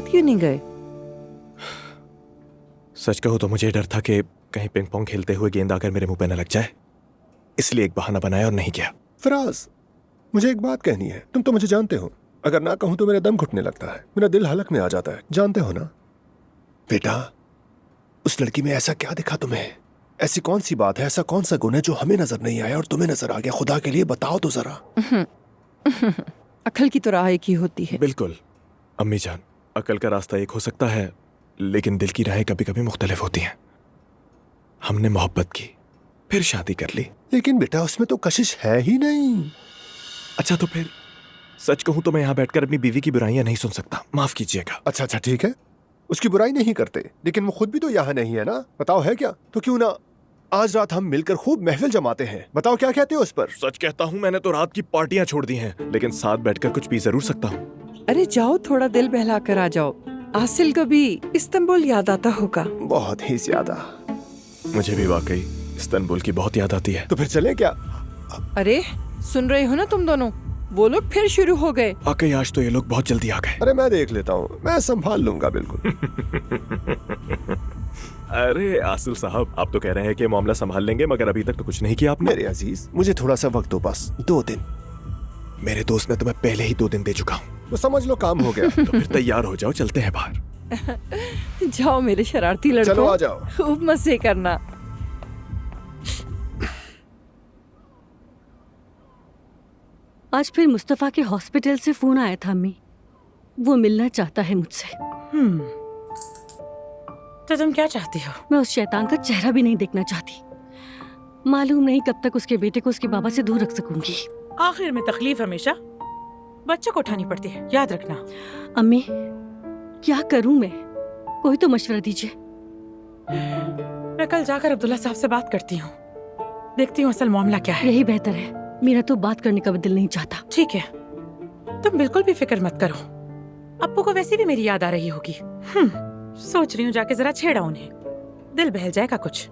साथ क्यों नहीं गए? सच कहूं तो मुझे डर था कि कहीं पिंग पोंग खेलते हुए गेंद आकर मेरे मुंह पे न लग जाए, इसलिए एक बहाना बनाया और नहीं गया। फराज, मुझे एक बात कहनी है। तुम तो मुझे जानते हो, अगर ना कहूं तो मेरा दम घुटने लगता है, मेरा दिल हलक में आ जाता है, जानते हो ना? बेटा, उस लड़की में ऐसा क्या दिखा तुम्हें? ऐसी कौन सी बात है, ऐसा कौन सा गुण है जो हमें नजर नहीं आया और तुम्हें नजर आ गया? खुदा के लिए बताओ तो जरा। अकल की तो राह एक ही होती है। बिल्कुल अम्मी जान, अकल का रास्ता एक हो सकता है, लेकिन दिल की राहें कभी कभी मुख्तलिफ होती हैं। हमने मोहब्बत की, फिर शादी कर ली। लेकिन बेटा, उसमें तो कशिश है ही नहीं। अच्छा तो फिर सच कहूं तो मैं यहाँ बैठकर अपनी बीवी की बुराइयां नहीं सुन सकता, माफ कीजिएगा। अच्छा अच्छा ठीक है, उसकी बुराई नहीं करते, लेकिन वो खुद भी तो यहाँ नहीं है ना? बताओ है क्या? तो क्यों ना आज रात हम मिलकर खूब महफिल जमाते हैं। बताओ क्या कहते हो उस पर? सच कहता हूँ, मैंने तो रात की पार्टियां छोड़ दी हैं, लेकिन साथ बैठकर कुछ पी जरूर सकता हूँ। अरे जाओ, थोड़ा दिल बहला कर आ जाओ। आसिल को भी इस्तांबुल याद आता होगा। बहुत ही ज्यादा। मुझे भी वाकई इस्तांबुल की बहुत याद आती है। तो फिर चलें क्या? अरे सुन रहे हो ना तुम दोनों, वो लोग फिर शुरू हो गए। वाकई आज तो ये लोग बहुत जल्दी आ गए। अरे मैं देख लेता हूँ, मैं संभाल लूंगा बिल्कुल। अरे आसिल साहब, आप तो कह रहे हैं कि मामला संभाल लेंगे, मगर अभी तक तो कुछ नहीं किया आपने। मेरे अजीज, मुझे थोड़ा सा वक्त दो, बस 2 दिन। मेरे दोस्त ने तुम्हें पहले ही 2 दिन दे चुका हूँ। तो समझ लो काम हो गया। तो फिर तैयार हो जाओ, चलते हैं बाहर। जाओ मेरे शरारती लड़कों, चलो आ जाओ। खूब मजे करना। आज फिर मुस्तफा के हॉस्पिटल से फोन आया था अम्मी, वो मिलना चाहता है मुझसे। तो तुम क्या चाहती हो? मैं उस शैतान का चेहरा भी नहीं देखना चाहती। मालूम नहीं कब तक उसके बेटे को उसके बाबा से दूर रख सकूंगी। आखिर में तकलीफ हमेशा बच्चों को उठानी पड़ती है, याद रखना। अम्मी क्या करूं मैं? कोई तो मशवरा दीजिए। मैं कल जाकर अब्दुल्ला साहब से बात करती हूँ, देखती हूँ असल मामला क्या है। यही बेहतर है, मेरा तो बात करने का भी दिल नहीं चाहता। ठीक है, तुम बिल्कुल भी फिक्र मत करो। अप्पू को वैसे भी मेरी याद आ रही होगी। सोच रही हूँ जाके जरा छेड़ा उन्हें, दिल बहल जाएगा कुछ।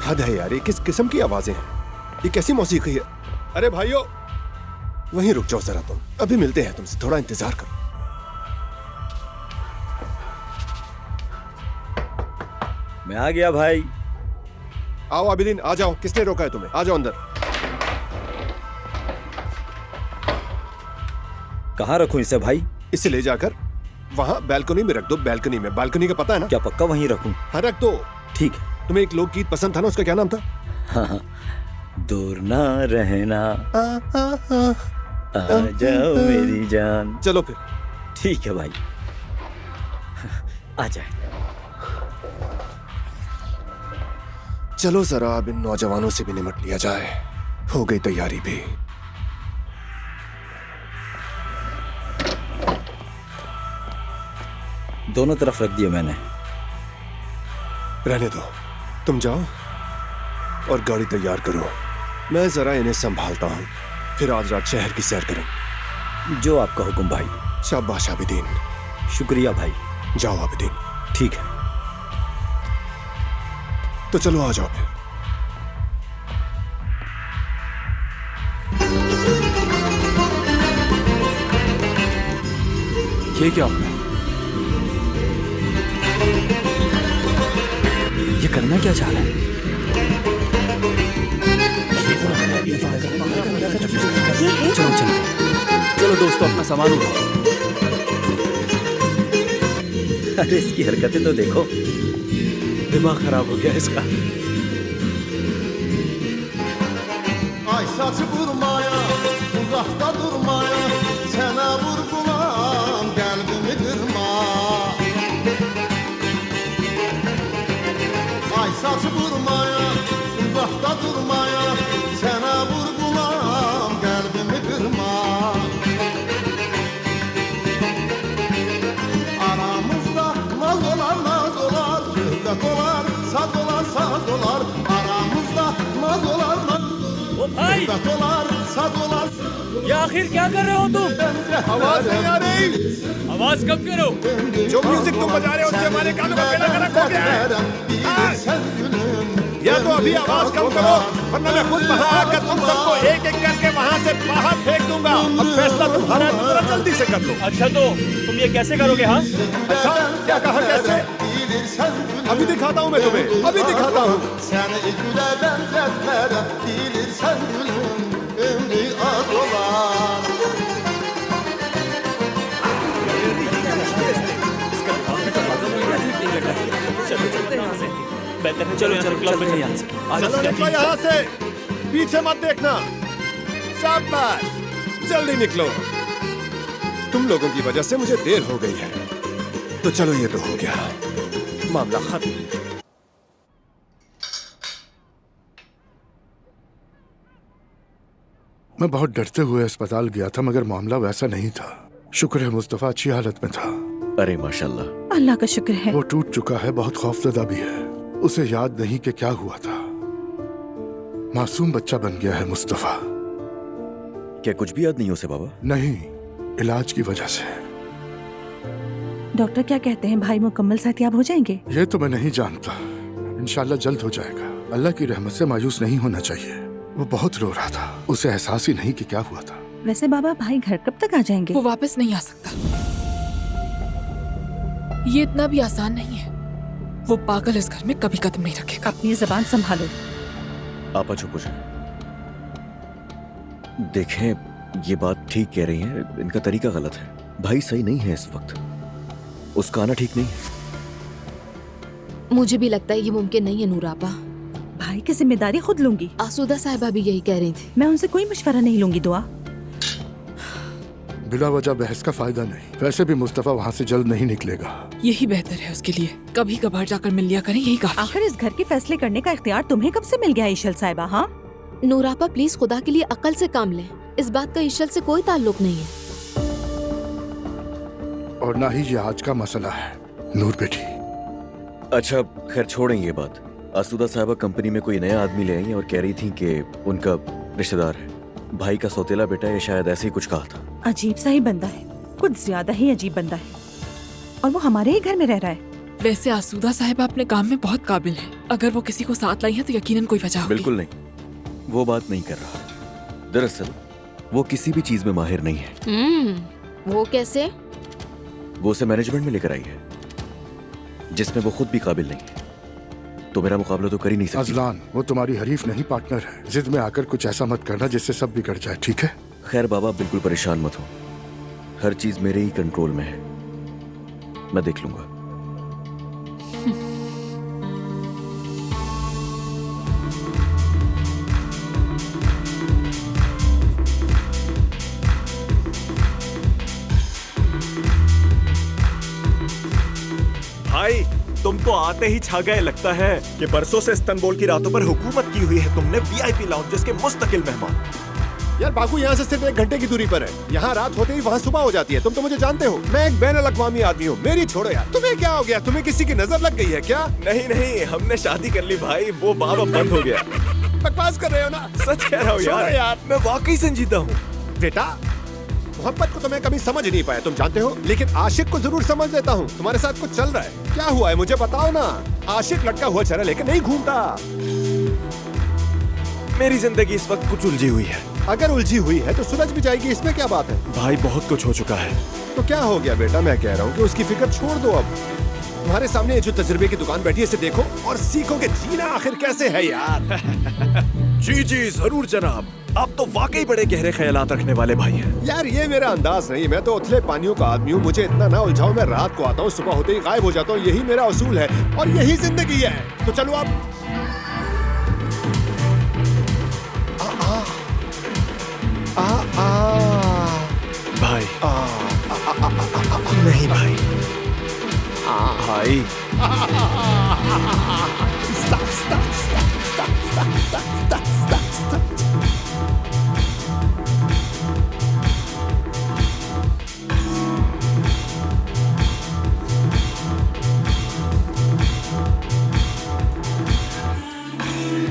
हद है यार, ये किस किस्म की आवाजें हैं? ये कैसी मौसीकी है? अरे भाइयों, वहीं रुक जाओ जरा, तुम अभी मिलते हैं तुमसे, थोड़ा इंतजार करो। मैं आ गया भाई। आओ आबिदीन, आ जाओ। किसने रोका है तुम्हें? आ जाओ अंदर। कहाँ रखूं इसे भाई? इसे ले जाकर वहाँ बैल्कनी में रख दो। बैल्कनी में, बालकनी का पता है ना? क्या पक्का वहीं रखूं? हाँ रख दो। ठीक है। तुम्हें एक लोकगीत पसंद था ना, उसका क्या नाम था? हाँ, दूर ना रहना, आ जाओ मेरी जान। चलो फिर। ठीक है भाई, आ जाए। चलो जरा अब इन नौजवानों से भी निमट लिया जाए। हो गई तैयारी भी। दोनों तरफ रख दिए मैंने। रहने दो, तुम जाओ और गाड़ी तैयार करो। मैं जरा इन्हें संभालता हूँ, फिर आज रात शहर की सैर करें। जो आपका हुक्म भाई। शाबाश आबिदीन। शुक्रिया भाई। जाओ आबिदीन। ठीक है, तो चलो आ जाओ फिर। ये क्या आपने? ये करना क्या चाह रहा है? चलो चलो चलो दोस्तों, अपना सामान उठाओ। अरे इसकी हरकतें तो देखो, दिमाग खराब हो गया इसका। Ay saçı vurmaya, uzakta durmaya, sənə vurgulam, qəlbimi qırma. Ay saçı vurmaya, uzakta durmaya, sənə vurgulam, qəlbimi qırma. Aramızda naz olar, şöhrət olar, saz olar, saz olar. Aramızda naz olar, ओ भाई, ये आखिर क्या कर रहे हो तुम? आवाज नहीं आ रही। आवाज कम करो। जो म्यूजिक तुम बजा रहे हो उससे हमारे कानों का पेड़ा खराब हो गया है। या तो अभी आवाज कम करो वरना मैं खुद वहां आकर तुम सबको एक एक करके वहां से बाहर फेंक दूंगा। अब फैसला तुम्हारा है, तो जरा जल्दी से कर लो। अच्छा तो तुम ये कैसे करोगे? हाँ अच्छा क्या कहा कैसे? अभी दिखाता हूँ मैं तुम्हें, अभी दिखाता हूँ। Seni güle benzetmeden bilirsen gülüm ömrü az olan. बेहतर है चलो क्लब में यहाँ से। चलो निकलो यहाँ से, पीछे मत देखना। शाबाश, जल्दी निकलो। तुम लोगों की वजह से मुझे देर हो गई है। तो चलो ये तो हो गया, मामला खत्म। मैं बहुत डरते हुए अस्पताल गया था मगर मामला वैसा नहीं था। शुक्र है मुस्तफा अच्छी हालत में था। अरे माशाल्लाह। अल्लाह का शुक्र है। वो टूट चुका है, बहुत खौफजदा भी है। उसे याद नहीं कि क्या हुआ था। मासूम बच्चा बन गया है मुस्तफा। क्या कुछ भी याद नहीं उसे बाबा? नहीं, इलाज की वजह से। डॉक्टर क्या कहते हैं, भाई मुकम्मल सेहतयाब हो जाएंगे? ये तो मैं नहीं जानता, इंशाल्लाह जल्द हो जाएगा। अल्लाह की रहमत से मायूस नहीं होना चाहिए। वो बहुत रो रहा था, उसे एहसास ही नहीं कि क्या हुआ था। वैसे बाबा भाई घर कब तक आ जाएंगे? वो वापस नहीं आ सकता, ये इतना भी आसान नहीं है। वो पागल इस घर में कभी कदम नहीं रखेगा। अपनी जबान संभालो। आपा चुप हो जाए। देखें ये बात ठीक कह रही हैं, इनका तरीका गलत है। भाई सही नहीं है इस वक्त, उसका आना ठीक नहीं है। मुझे भी लगता है ये मुमकिन नहीं है नूर आपा। भाई की जिम्मेदारी खुद लूंगी। आसूदा साहिबा भी यही कह रही थी। मैं उनसे कोई मशवरा नहीं लूंगी। दुआ बिला वजह बहस का फायदा नहीं। वैसे भी मुस्तफा वहाँ से जल्द नहीं निकलेगा। यही बेहतर है उसके लिए। कभी कभार जाकर मिल लिया करें, यही काफी। आखिर इस घर के फैसले करने का इख्तियार तुम्हें कब से मिल गया ईशल साहिबा? हाँ नूर आपा प्लीज खुदा के लिए अकल से काम लें। इस बात का ईशल से कोई ताल्लुक नहीं है। और ना ही ये आज का मसला है नूर बेटी। अच्छा खैर छोड़ें ये बात। आसूदा साहबा कंपनी में कोई नया आदमी ले आई और कह रही थी कि उनका रिश्तेदार है, भाई का सौतेला बेटा है, शायद ऐसे ही कुछ कहा था। अजीब सा ही बंदा है, कुछ ज्यादा ही अजीब बंदा है। और वो हमारे ही घर में रह रहा है। वैसे आसूदा साहिबा अपने काम में बहुत काबिल है। अगर वो किसी को साथ लाई है तो यकीनन कोई वजह होगी। बिल्कुल नहीं, वो बात नहीं कर रहा। दरअसल वो किसी भी चीज में माहिर नहीं है। वो कैसे? वो उसे मैनेजमेंट में लेकर आई है जिसमें वो खुद भी काबिल नहीं है। तो मेरा मुकाबला तो कर ही नहीं सकती। अजलान, वो तुम्हारी हरीफ नहीं पार्टनर है। जिद में आकर कुछ ऐसा मत करना जिससे सब बिगड़ जाए, ठीक है? खैर बाबा बिल्कुल परेशान मत हो, हर चीज मेरे ही कंट्रोल में है, मैं देख लूंगा। भाई तुम तो आते ही छा गए। लगता है कि परसों से इस्तांबुल की रातों पर हुकूमत की हुई है तुमने। वीआईपी लाउंजेस के मुस्तकिल मेहमान। यार बाकू यहाँ से सिर्फ 1 घंटे की दूरी पर है। यहाँ रात होते ही वहाँ सुबह हो जाती है। तुम तो मुझे जानते हो, मैं एक बैन अल-अक़वामी आदमी हूँ। मेरी छोड़ो यार। तुम्हें क्या हो गया? तुम्हें किसी की नजर लग गई है क्या? नहीं नहीं, हमने शादी कर ली भाई, वो बाब अब बंद हो गया। बकवास कर रहे हो ना? सच कह रहा हूँ यार, मैं वाकई संजीदा हूँ। बेटा मोहब्बत को तो मैं कभी समझ नहीं पाया, तुम जानते हो, लेकिन आशिक को जरूर समझ लेता हूँ। तुम्हारे साथ कुछ चल रहा है, क्या हुआ है मुझे बताओ ना। आशिक लटका हुआ चेहरा लेकर नहीं घूमता। मेरी जिंदगी इस वक्त कुछ उलझी हुई है। अगर उलझी हुई है तो सुलझ भी जाएगी, इसमें क्या बात है? भाई बहुत कुछ हो चुका है। तो क्या हो गया बेटा? मैं कह रहा हूँ कि उसकी फिक्र छोड़ दो। अब तुम्हारे सामने ये जो तजुर्बे की दुकान बैठी है इसे देखो और सीखो कि जीना आखिर कैसे है यार। जी जी जरूर जनाब, आप तो वाकई बड़े गहरे ख्यालात रखने वाले भाई हैं। यार ये मेरा अंदाज नहीं, मैं तो उथले पानियों का आदमी हूँ। मुझे इतना ना उलझाओ, मैं रात को आता हूँ, सुबह होते ही गायब हो जाता हूँ। यही मेरा उसूल है और यही जिंदगी है। तो चलो आप भाई नहीं भाई भाई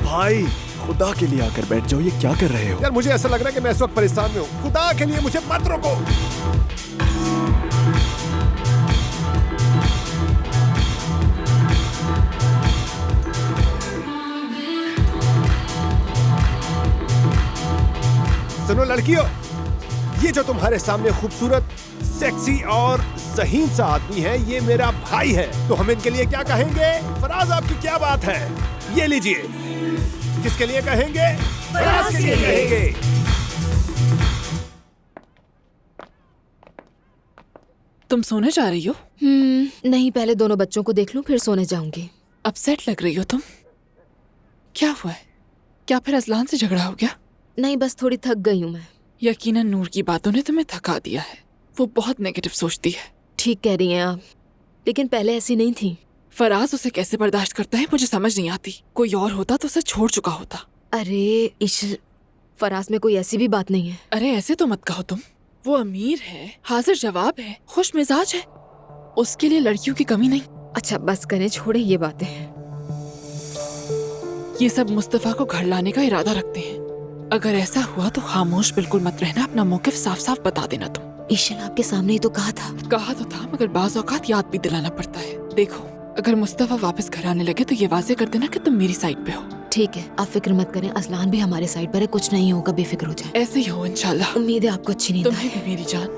भाई खुदा के लिए आकर बैठ जाओ, ये क्या कर रहे हो? यार मुझे ऐसा लग रहा है कि मैं इस वक्त परेशान में हूँ। खुदा के लिए मुझे मत रोको। लड़कियों, ये जो तुम्हारे सामने खूबसूरत, सेक्सी और ज़हीन सा आदमी है, ये मेरा भाई है। तो हम इनके लिए क्या कहेंगे? फराज, आपकी क्या बात है? ये लीजिए। किसके लिए कहेंगे? फराज के लिए कहेंगे। तुम सोने जा रही हो? नहीं, पहले दोनों बच्चों को देख लूं, फिर सोने जाऊंगी। अपसेट लग रही हो तुम। क्या हुआ है? क्या फिर असलान से झगड़ा हो गया? नहीं, बस थोड़ी थक गई हूँ मैं। यकीनन नूर की बातों ने तुम्हें थका दिया है। वो बहुत नेगेटिव सोचती है। ठीक कह रही हैं आप, लेकिन पहले ऐसी नहीं थी। फराज उसे कैसे बर्दाश्त करता है मुझे समझ नहीं आती। कोई और होता तो उसे छोड़ चुका होता। अरे फराज में कोई ऐसी भी बात नहीं है। अरे ऐसे तो मत कहो तुम। वो अमीर है, हाजिर जवाब है, खुश मिजाज है, उसके लिए लड़कियों की कमी नहीं। अच्छा बस करें, छोड़े ये बातें। ये सब मुस्तफा को घर लाने का इरादा रखते हैं। अगर ऐसा हुआ तो खामोश बिल्कुल मत रहना, अपना मौक़िफ़ साफ साफ बता देना तुम। ईशन आपके सामने ही तो कहा तो था मगर बाज़ औक़ात याद भी दिलाना पड़ता है। देखो, अगर मुस्तफा वापस घर आने लगे तो ये वाज़े कर देना कि तुम मेरी साइड पे हो। ठीक है, आप फिक्र मत करें, असलान भी हमारे साइड पर है, कुछ नहीं होगा, बेफिक्र हो जाए। ऐसे ही हो इंशाल्लाह। उम्मीद है आपको अच्छी नींद तुम्हें भी मेरी जान।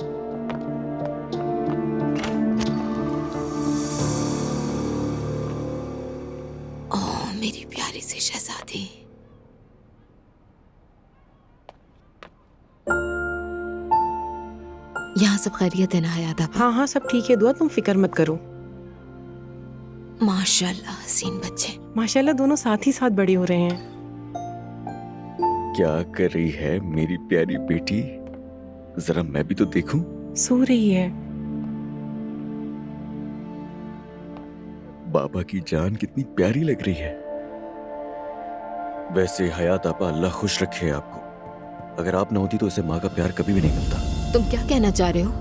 ओह मेरी प्यारी सी शहजादी। यहाँ सब खैरियत है ना हयात आपा? हाँ हाँ सब ठीक है, दुआ तुम फिक्र मत करो। माशाल्लाह हसीन बच्चे। माशाल्लाह दोनों साथ ही साथ बड़े हो रहे हैं। क्या कर रही है मेरी प्यारी बेटी? जरा मैं भी तो देखूं। सो रही है। बाबा की जान कितनी प्यारी लग रही है। वैसे हयात आपा, अल्लाह खुश रखे आपको। अगर आप ना होती तो इसे माँ का प्यार कभी भी नहीं मिलता। तुम क्या कहना चाह रहे हो?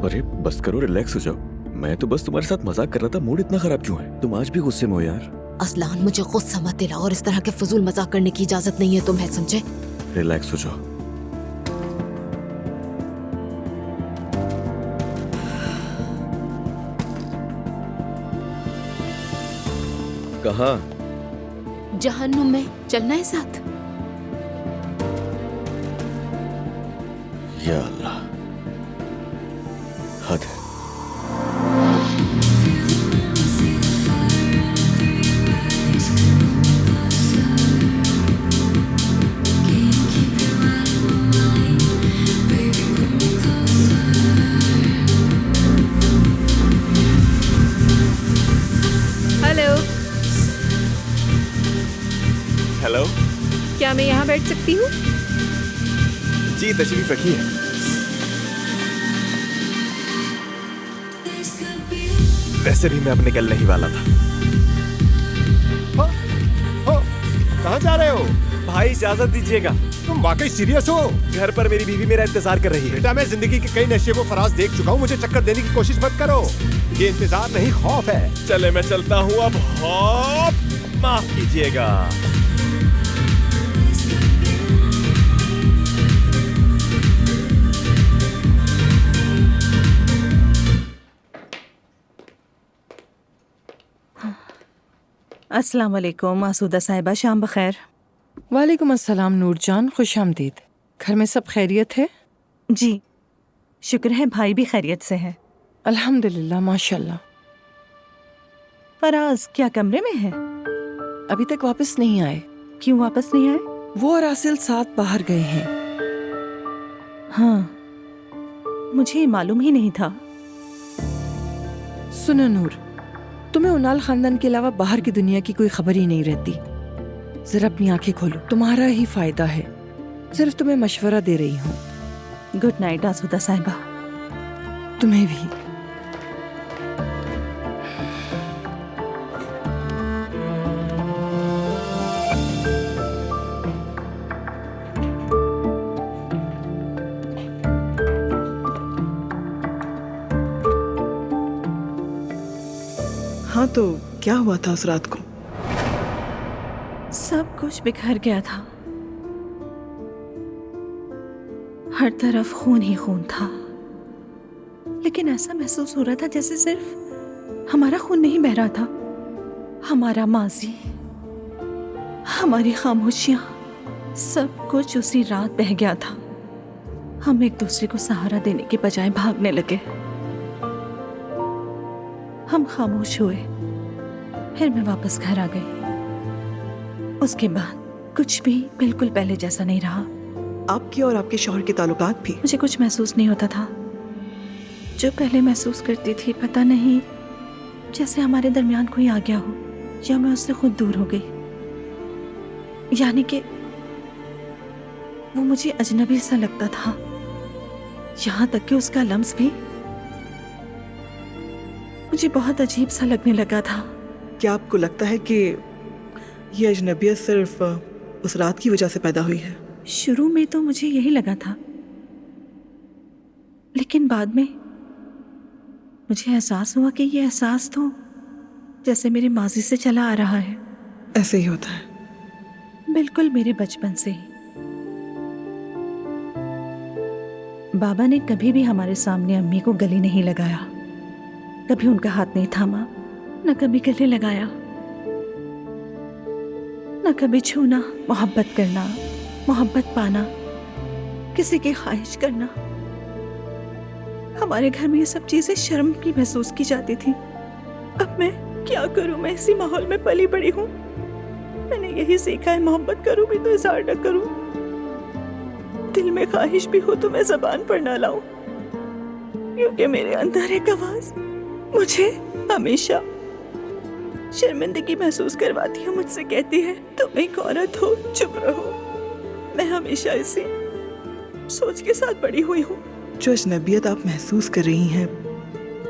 अरे बस करो, रिलैक्स हो जाओ। मैं तो बस तुम्हारे साथ मजाक कर रहा था। मूड इतना खराब क्यों है? तुम आज भी गुस्से में हो यार। असलान मुझे गुस्सा मत दिलाओ और इस तरह के फजूल मजाक करने की इजाजत नहीं है तुम्हें, समझे? रिलैक्स हो जाओ। कहाँ? जहन्नुम में। चलना है साथ? या अल्लाह, हद है। हेलो, क्या मैं यहाँ बैठ सकती हूँ? जी तशरीफ रखिए। वैसे भी मैं अब निकलने ही वाला था। कहाँ जा रहे हो? भाई इजाजत दीजिएगा। तुम वाकई सीरियस हो? घर पर मेरी बीवी मेरा इंतजार कर रही है। बेटा, मैं जिंदगी के कई नशे को फराज देख चुका हूँ, मुझे चक्कर देने की कोशिश मत करो। ये इंतजार नहीं, खौफ है। चले मैं चलता हूँ अब। माफ कीजिएगा। अस्सलाम वालेकुम आसूदा साहिबा, शाम बखैर। वालेकुम अस्सलाम नूरजान, खुश आमदीद। घर में सब खैरियत है? जी शुक्र है, भाई भी खैरियत से है अल्हम्दुलिल्लाह माशाल्लाह। फराज क्या कमरे में है? अभी तक वापस नहीं आए। क्यों वापस नहीं आए? वो और आसिल साथ बाहर गए हैं। हाँ, मुझे मालूम ही नहीं था। सुनो नूर, तुम्हें उनाल खानदान के अलावा बाहर की दुनिया की कोई खबर ही नहीं रहती। जरा अपनी आंखें खोलो, तुम्हारा ही फायदा है। सिर्फ तुम्हें मशवरा दे रही हूँ। गुड नाइट आसूदा साहिबा। तुम्हें भी। हाँ तो क्या हुआ था उस रात को? सब कुछ बिखर गया था। हर तरफ खून ही खून था, लेकिन ऐसा महसूस हो रहा था जैसे सिर्फ हमारा खून नहीं बह रहा था। हमारा माजी, हमारी खामोशियां, सब कुछ उसी रात बह गया था। हम एक दूसरे को सहारा देने के बजाय भागने लगे। हम खामोश हुए। फिर मैं वापस घर आ गई। उसके बाद कुछ भी बिल्कुल पहले जैसा नहीं रहा। आपके और आपके शौहर के ताल्लुकात भी? मुझे कुछ महसूस नहीं होता था जो पहले महसूस करती थी। पता नहीं, जैसे हमारे दरमियान कोई आ गया हो या मैं उससे खुद दूर हो गई। यानी कि वो मुझे अजनबी सा लगता था, यहाँ तक कि उसका लम्स भी मुझे बहुत अजीब सा लगने लगा था। क्या आपको लगता है कि ये अजनबियत सिर्फ उस रात की वजह से पैदा हुई है? शुरू में तो मुझे यही लगा था, लेकिन बाद में मुझे एहसास हुआ कि ये एहसास तो जैसे मेरे माजी से चला आ रहा है। ऐसे ही होता है, बिल्कुल मेरे बचपन से ही। बाबा ने कभी भी हमारे सामने अम्मी को गले नहीं लगाया, कभी उनका हाथ नहीं थामा, न कभी गले लगाया, न कभी छूना, मोहब्बत करना, मोहब्बत पाना, किसी की ख्वाहिश करना। हमारे घर में ये सब चीजें शर्म की महसूस की जाती थी। अब मैं क्या करूं? मैं इसी माहौल में पली बड़ी हूं। मैंने यही सीखा है, मोहब्बत करूं भी तो इज़हार न करूं। दिल में ख्वाहिश भी हो तो मैं ज़बान पर ना लाऊं, क्योंकि मेरे अंदर एक आवाज मुझे हमेशा शर्मिंदगी महसूस करवाती है। मुझसे कहती है तुम एक औरत हो, चुप रहो। मैं हमेशा इसी सोच के साथ बड़ी हुई हूँ। जो अजनबियत आप महसूस कर रही हैं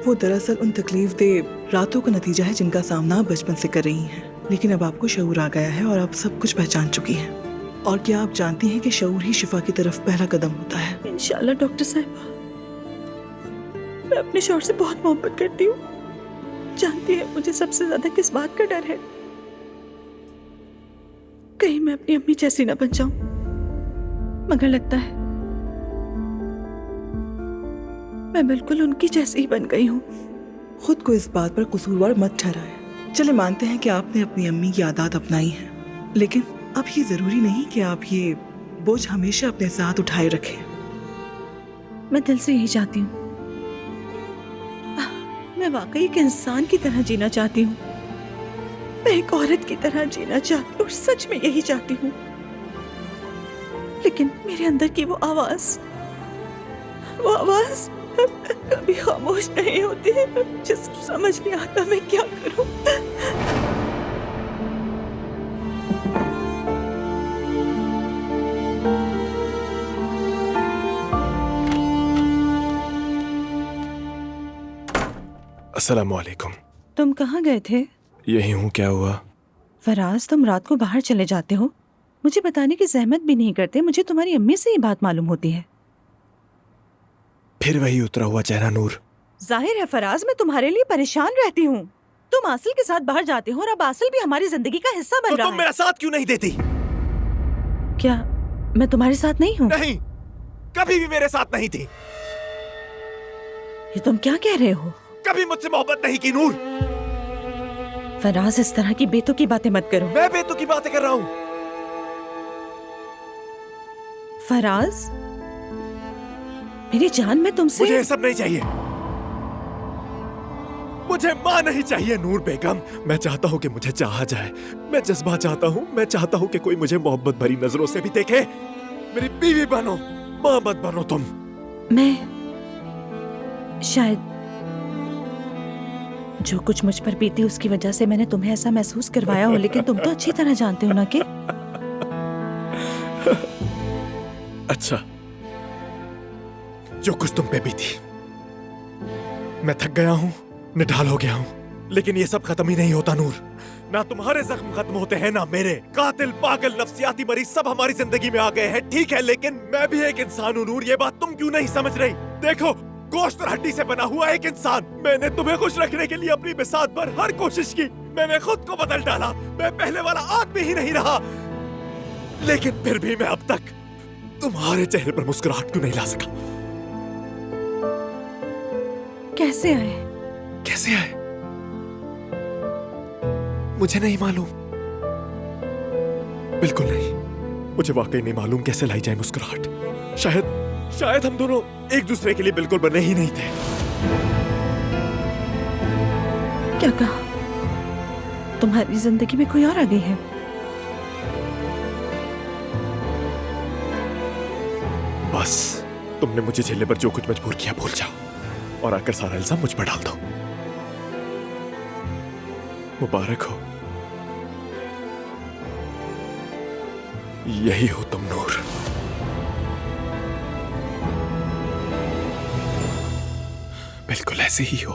वो दरअसल उन तकलीफदेह रातों का नतीजा है जिनका सामना आप बचपन से कर रही हैं। लेकिन अब आपको शऊर आ गया है और आप सब कुछ पहचान चुकी हैं। और क्या आप जानती हैं कि शऊर ही शिफा की तरफ पहला कदम होता है? इंशाल्लाह डॉक्टर साहिबा, मैं अपने शौहर से बहुत मोहब्बत करती हूँ। जानती है मुझे सबसे ज्यादा किस बात का डर है? कहीं मैं अपनी अम्मी जैसी ना बन जाऊं। मगर लगता है मैं बिल्कुल उनकी जैसी ही बन गई हूँ। खुद को इस बात पर कसूरवार मत ठहराएं। चले मानते हैं कि आपने अपनी अम्मी की आदत अपनाई है, लेकिन अब ये जरूरी नहीं कि आप ये बोझ हमेशा अपने साथ उठाए रखें। मैं दिल से यही चाहती हूँ। मैं वाकई एक इंसान की तरह जीना चाहती हूँ। मैं एक औरत की तरह जीना चाहती हूँ और सच में यही चाहती हूँ। लेकिन मेरे अंदर की वो आवाज कभी खामोश नहीं होती। जिस समझ नहीं आता मैं क्या करूं। अस्सलामुअलैकुम। तुम कहाँ गए थे? यही हूँ, क्या हुआ? फराज, तुम रात को बाहर चले जाते हो, मुझे बताने की जहमत भी नहीं करते। मुझे तुम्हारी अम्मी से ये बात मालूम होती है। फिर वही उतरा हुआ चेहरा नूर। जाहिर है फराज, मैं तुम्हारे लिए परेशान रहती हूँ। तुम आसिल के साथ बाहर जाते हो और अब आसिल भी हमारी जिंदगी का हिस्सा बन रहा है। तुम मेरा साथ क्यों नहीं देती? क्या मैं तुम्हारे साथ नहीं हूँ? नहीं, कभी भी मेरे साथ नहीं थी। ये तुम क्या कह रहे हो? कभी मुझसे मोहब्बत नहीं की नूर। फराज, इस तरह की बेतुकी बातें मत करो। मैं बेतुकी बातें कर रहा हूँ। फराज, मेरी जान, मैं तुमसे मुझे सब नहीं चाहिए। मुझे माँ नहीं चाहिए नूर बेगम। मैं चाहता हूँ कि मुझे चाहा जाए। मैं जज्बा चाहता हूँ। मैं चाहता हूँ कि कोई मुझे मोहब्बत भरी नजरों से भी देखे। मेरी बीवी बनो, माँ मत बनो तुम। मैं शायद जो कुछ मुझ पर बीती उसकी वजह से मैंने तुम्हें ऐसा महसूस करवाया हो, लेकिन तुम तो अच्छी तरह जानते हो ना कि अच्छा, जो कुछ तुम पे भी थी, मैं थक गया हूं, निढाल हो गया हूं, लेकिन ये सब खत्म ही नहीं होता नूर। ना तुम्हारे जख्म खत्म होते हैं ना मेरे। कातिल, पागल, नफ्सियाती मरीज सब हमारी जिंदगी में आ गए हैं, ठीक है, लेकिन मैं भी एक इंसान हूं नूर। ये बात तुम क्यों नहीं समझ रही? देखो, गोश्त और हड्डी से बना हुआ एक इंसान। मैंने तुम्हें खुश रखने के लिए अपनी बिसात पर हर कोशिश की। मैंने खुद को बदल डाला। मैं पहले वाला आदमी ही नहीं रहा, लेकिन फिर भी मैं अब तक तुम्हारे चेहरे पर मुस्कुराहट क्यों नहीं ला सका? कैसे आए? कैसे आए मुझे नहीं मालूम, बिल्कुल नहीं। मुझे वाकई नहीं मालूम कैसे लाई जाए मुस्कुराहट। शायद हम दोनों एक दूसरे के लिए बिल्कुल बने ही नहीं थे। क्या कहा? तुम्हारी जिंदगी में कोई और आ गई है? बस तुमने मुझे झेलने पर जो कुछ मजबूर किया भूल जाओ और आकर सारा इल्जाम मुझ पर डाल दो। मुबारक हो, यही हो तुम नूर। बिल्कुल ऐसे ही हो।